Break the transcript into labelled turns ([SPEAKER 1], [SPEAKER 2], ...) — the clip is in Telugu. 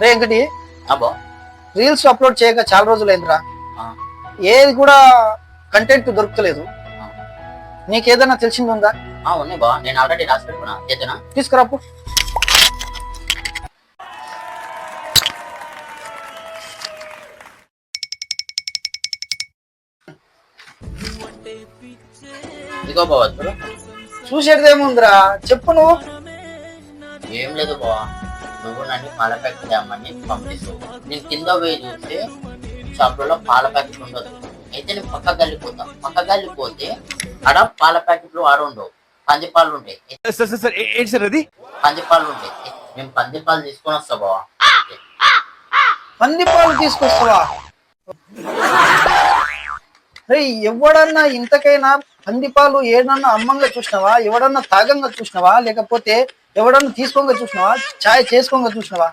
[SPEAKER 1] రే వెంకటి,
[SPEAKER 2] అబ్బో
[SPEAKER 1] రీల్స్ అప్లోడ్ చేయక చాలా రోజులైందిరా.
[SPEAKER 2] ఆ,
[SPEAKER 1] ఏది కూడా కంటెంట్ దొరుకుతలేదు.
[SPEAKER 2] ఆ.
[SPEAKER 1] నీకేదైనా తెలిసింది ఉందా?
[SPEAKER 2] ఉన్నాయి బా, నేను ఆల్రెడీ రాసి పెట్టుకున్నా. చేతునా
[SPEAKER 1] తీసుకురాపు.
[SPEAKER 2] ఇదిగో బావ చూడు.
[SPEAKER 1] చూసేదేముందిరా, చెప్పు నువ్వు.
[SPEAKER 2] ఏం లేదు బావ, నువ్వు నన్ను పాల ప్యాకెట్ తేమని పంపిస్తావు. నేను కింద పోయి చూస్తే షాపులలో పాల ప్యాకెట్ ఉండదు. అయితే నేను పక్క గల్లిపోతే ఆడ పాల ప్యాకెట్లు ఆడుండవు, పందిపాలు ఉంటాయి. పందిపాలు ఉంటాయి. నేను పందిపాలు తీసుకొని వస్తా బావ.
[SPEAKER 1] పందిపాలు తీసుకొస్తావా? రే, ఎవడన్నా ఇంతకైనా పందిపాలు ఏడన్నా అమ్మంగా చూసినావా? ఎవడన్నా తాగంగా చూసినావా? లేకపోతే ఎవడన్నా తీసుకోంగా చూసినావా? చాయ్ చేసుకోంగా చూసినావా?